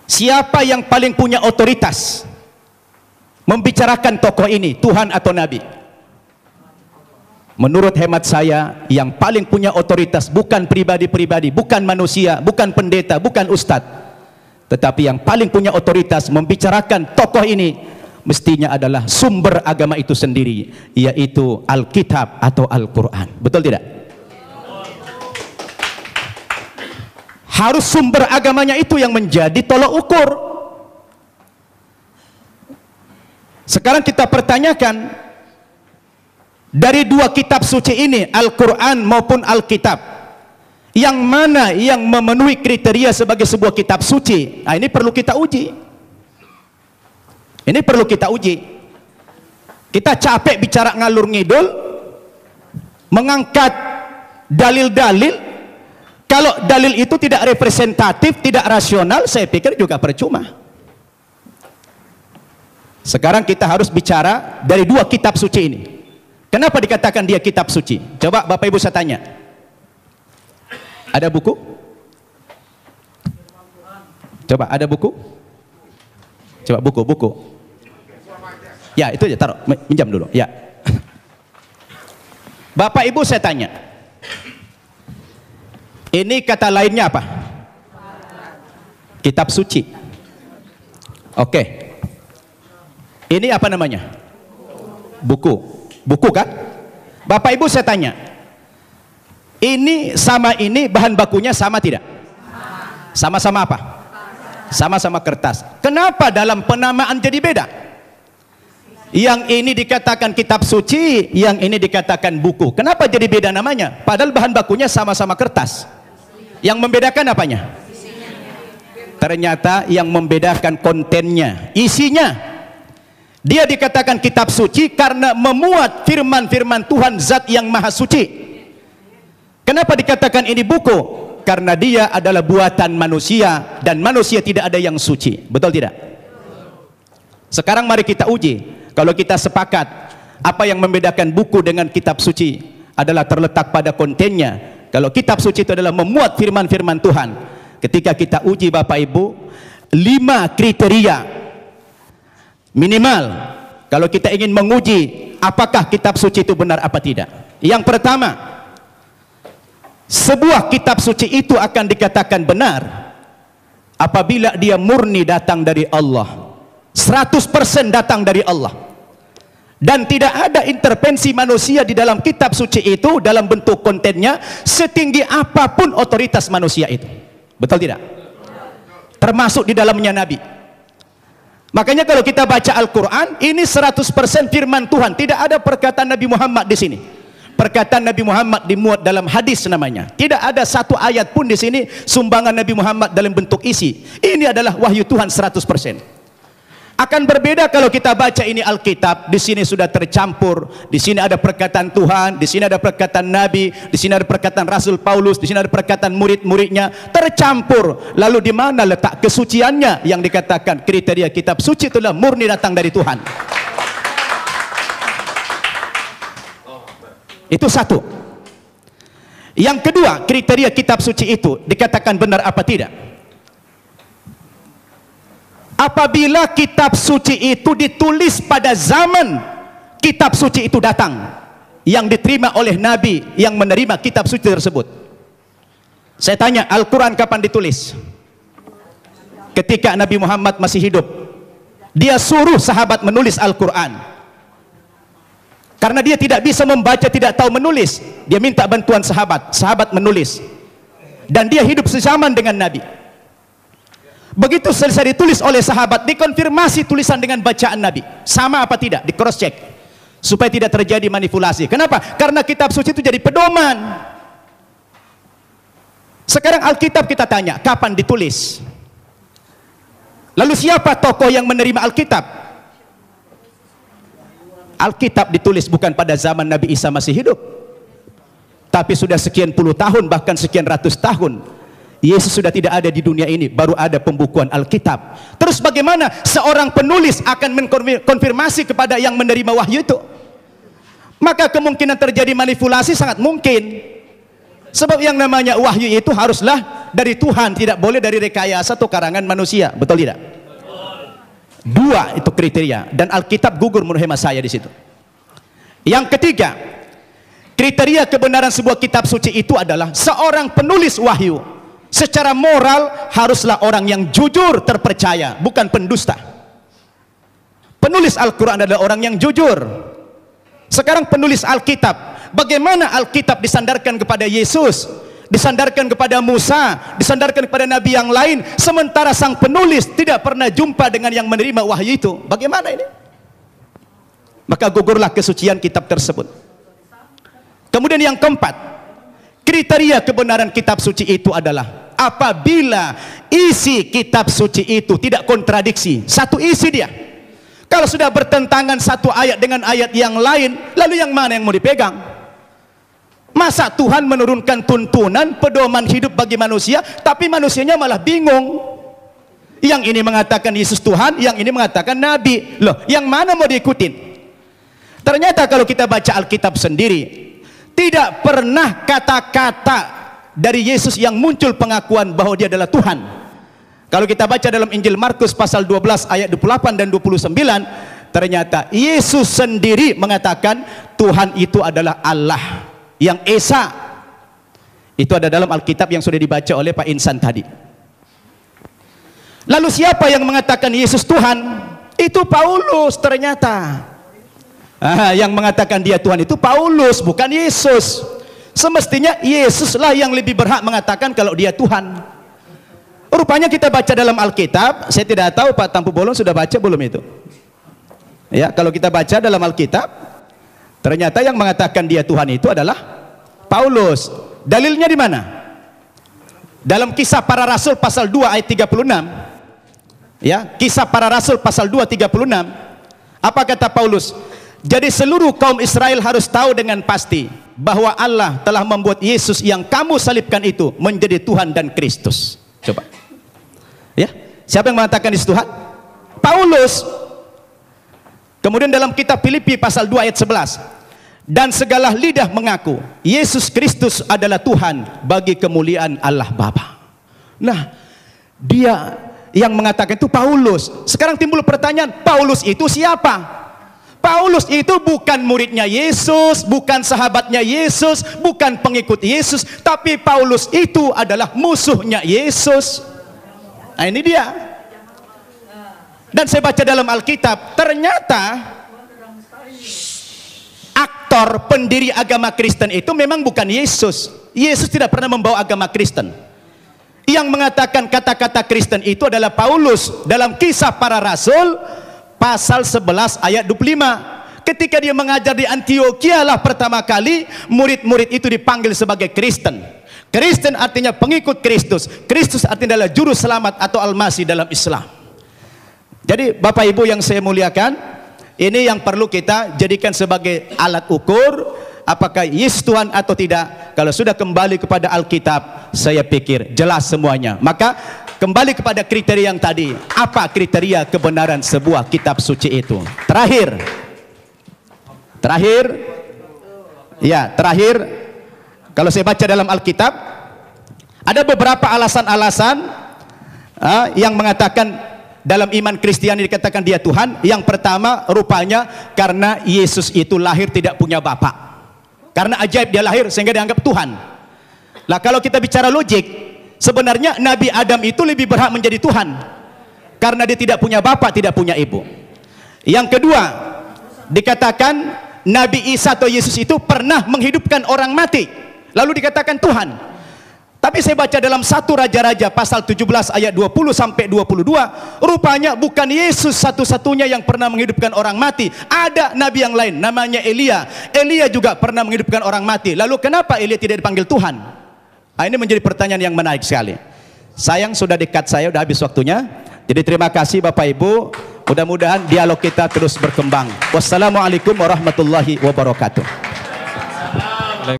Siapa yang paling punya otoritas membicarakan tokoh ini, Tuhan atau Nabi? Menurut hemat saya, yang paling punya otoritas bukan pribadi-pribadi, bukan manusia, bukan pendeta, bukan ustadz, tetapi yang paling punya otoritas membicarakan tokoh ini mestinya adalah sumber agama itu sendiri, yaitu Alkitab atau Al-Quran. Betul tidak? Harus sumber agamanya itu yang menjadi tolok ukur. Sekarang kita pertanyakan, dari dua kitab suci ini, Al-Quran maupun Alkitab, yang mana yang memenuhi kriteria sebagai sebuah kitab suci? Nah, ini perlu kita uji. Ini perlu kita uji. Kita capek bicara ngalur ngidul, mengangkat dalil-dalil. Kalau dalil itu tidak representatif, tidak rasional, saya pikir juga percuma. Sekarang kita harus bicara dari dua kitab suci ini. Kenapa dikatakan dia kitab suci? Coba Bapak Ibu saya tanya. Ada buku? Coba ada buku? Coba buku. Ya, itu aja, taruh, minjam dulu. Ya. Bapak Ibu saya tanya. Ini kata lainnya apa? Kitab suci. Oke. Ini apa namanya? Buku. Buku kan? Bapak Ibu saya tanya. Ini sama ini bahan bakunya sama tidak? Sama-sama apa? Sama-sama kertas. Kenapa dalam penamaan jadi beda? Yang ini dikatakan kitab suci, yang ini dikatakan buku. Kenapa jadi beda namanya? Padahal bahan bakunya sama-sama kertas. Yang membedakan apanya? Ternyata yang membedakan kontennya, isinya. Dia dikatakan kitab suci karena memuat firman-firman Tuhan Zat yang Maha Suci. Kenapa dikatakan ini buku? Karena dia adalah buatan manusia dan manusia tidak ada yang suci. Betul tidak? Sekarang mari kita uji. Kalau kita sepakat apa yang membedakan buku dengan kitab suci adalah terletak pada kontennya. Kalau kitab suci itu adalah memuat firman-firman Tuhan. Ketika kita uji Bapak Ibu, 5 kriteria minimal kalau kita ingin menguji apakah kitab suci itu benar apa tidak. Yang pertama, sebuah kitab suci itu akan dikatakan benar apabila dia murni datang dari Allah, 100% datang dari Allah. Dan tidak ada intervensi manusia di dalam kitab suci itu dalam bentuk kontennya, setinggi apapun otoritas manusia itu. Betul tidak? Termasuk di dalamnya Nabi. Makanya kalau kita baca Al-Quran, ini 100% firman Tuhan. Tidak ada perkataan Nabi Muhammad di sini. Perkataan Nabi Muhammad dimuat dalam hadis namanya. Tidak ada satu ayat pun di sini sumbangan Nabi Muhammad dalam bentuk isi. Ini adalah wahyu Tuhan 100%. Akan berbeda kalau kita baca ini Alkitab, di sini sudah tercampur, di sini ada perkataan Tuhan, di sini ada perkataan Nabi, di sini ada perkataan Rasul Paulus, di sini ada perkataan murid-muridnya, tercampur. Lalu di mana letak kesuciannya yang dikatakan kriteria kitab suci itulah murni datang dari Tuhan. Itu satu. Yang kedua, kriteria kitab suci itu dikatakan benar apa tidak? Apabila kitab suci itu ditulis pada zaman kitab suci itu datang, yang diterima oleh Nabi yang menerima kitab suci tersebut. Saya tanya, Al-Quran kapan ditulis? Ketika Nabi Muhammad masih hidup. Dia suruh sahabat menulis Al-Quran. Karena dia tidak bisa membaca, tidak tahu menulis, dia minta bantuan sahabat. Sahabat menulis. Dan dia hidup sezaman dengan Nabi. Begitu selesai ditulis oleh sahabat, dikonfirmasi tulisan dengan bacaan Nabi. Sama apa tidak? Di cross check. Supaya tidak terjadi manipulasi. Kenapa? Karena kitab suci itu jadi pedoman. Sekarang Alkitab kita tanya, kapan ditulis? Lalu siapa tokoh yang menerima Alkitab? Alkitab ditulis bukan pada zaman Nabi Isa masih hidup, tapi sudah sekian puluh tahun, bahkan sekian ratus tahun. Yesus sudah tidak ada di dunia ini, baru ada pembukuan Alkitab. Terus bagaimana seorang penulis akan mengkonfirmasi kepada yang menerima wahyu itu? Maka kemungkinan terjadi manipulasi sangat mungkin. Sebab yang namanya wahyu itu haruslah dari Tuhan, tidak boleh dari rekayasa atau karangan manusia. Betul tidak? Dua itu kriteria, dan Alkitab gugur menurut hemat saya di situ. Yang ketiga, kriteria kebenaran sebuah kitab suci itu adalah seorang penulis wahyu secara moral haruslah orang yang jujur, terpercaya, bukan pendusta. Penulis Al-Quran adalah orang yang jujur. Sekarang penulis Alkitab, bagaimana Alkitab disandarkan kepada Yesus, disandarkan kepada Musa, disandarkan kepada Nabi yang lain, sementara sang penulis tidak pernah jumpa dengan yang menerima wahyu itu? Bagaimana ini? Maka gugurlah kesucian kitab tersebut. Kemudian yang keempat, kriteria kebenaran kitab suci itu adalah apabila isi kitab suci itu tidak kontradiksi, satu isi dia. Kalau sudah bertentangan satu ayat dengan ayat yang lain, lalu yang mana yang mau dipegang? Masa Tuhan menurunkan tuntunan pedoman hidup bagi manusia, tapi manusianya malah bingung. Yang ini mengatakan Yesus Tuhan, yang ini mengatakan Nabi. Loh, yang mana mau diikutin? Ternyata kalau kita baca Alkitab sendiri, tidak pernah kata-kata dari Yesus yang muncul pengakuan bahwa dia adalah Tuhan. Kalau kita baca dalam Injil Markus pasal 12 ayat 28 dan 29, ternyata Yesus sendiri mengatakan Tuhan itu adalah Allah yang Esa. Itu ada dalam Alkitab yang sudah dibaca oleh Pak Insan tadi. Lalu siapa yang mengatakan Yesus Tuhan? Itu Paulus ternyata. Yang mengatakan dia Tuhan itu Paulus, bukan Yesus. Semestinya Yesuslah yang lebih berhak mengatakan kalau dia Tuhan. Rupanya kita baca dalam Alkitab, saya tidak tahu Pak Tampu Bolon sudah baca belum itu. Ya, kalau kita baca dalam Alkitab, ternyata yang mengatakan dia Tuhan itu adalah Paulus. Dalilnya di mana? Dalam Kisah Para Rasul pasal 2 ayat 36. Ya, Kisah Para Rasul pasal 2 36. Apa kata Paulus? Jadi seluruh kaum Israel harus tahu dengan pasti bahwa Allah telah membuat Yesus yang kamu salibkan itu menjadi Tuhan dan Kristus. Coba. Ya, siapa yang mengatakan Yesus Tuhan? Paulus. Kemudian dalam kitab Filipi pasal 2 ayat 11, dan segala lidah mengaku Yesus Kristus adalah Tuhan bagi kemuliaan Allah Bapa. Nah, dia yang mengatakan itu Paulus. Sekarang timbul pertanyaan, Paulus itu siapa? Paulus itu bukan muridnya Yesus, bukan sahabatnya Yesus, bukan pengikut Yesus, tapi Paulus itu adalah musuhnya Yesus. Nah, ini dia. Dan saya baca dalam Alkitab, ternyata aktor pendiri agama Kristen itu memang bukan Yesus. Yesus tidak pernah membawa agama Kristen. Yang mengatakan kata-kata Kristen itu adalah Paulus dalam Kisah Para Rasul pasal 11 ayat 25. Ketika dia mengajar di Antioquia lah pertama kali murid-murid itu dipanggil sebagai Kristen. Kristen artinya pengikut Kristus. Kristus artinya adalah juru selamat atau Al-Masih dalam Islam. Jadi Bapak Ibu yang saya muliakan, ini yang perlu kita jadikan sebagai alat ukur apakah Yesus Tuhan atau tidak. Kalau sudah kembali kepada Alkitab, saya pikir jelas semuanya. Maka kembali kepada kriteria yang tadi. Apa kriteria kebenaran sebuah kitab suci itu? Terakhir, kalau saya baca dalam Alkitab, ada beberapa alasan-alasan yang mengatakan dalam iman Kristiani dikatakan dia Tuhan. Yang pertama, rupanya karena Yesus itu lahir tidak punya bapak. Karena ajaib dia lahir sehingga dianggap Tuhan. Lah kalau kita bicara logik, sebenarnya Nabi Adam itu lebih berhak menjadi Tuhan karena dia tidak punya bapak, tidak punya ibu. Yang kedua, dikatakan Nabi Isa atau Yesus itu pernah menghidupkan orang mati, lalu dikatakan Tuhan. Tapi saya baca dalam 1 Raja-Raja pasal 17 ayat 20 sampai 22, rupanya bukan Yesus satu-satunya yang pernah menghidupkan orang mati. Ada nabi yang lain namanya Elia. Elia juga pernah menghidupkan orang mati. Lalu kenapa Elia tidak dipanggil Tuhan? Nah, ini menjadi pertanyaan yang menarik sekali. Sayang sudah dekat, saya sudah habis waktunya. Jadi terima kasih Bapak Ibu. Mudah-mudahan dialog kita terus berkembang. Wassalamualaikum warahmatullahi wabarakatuh.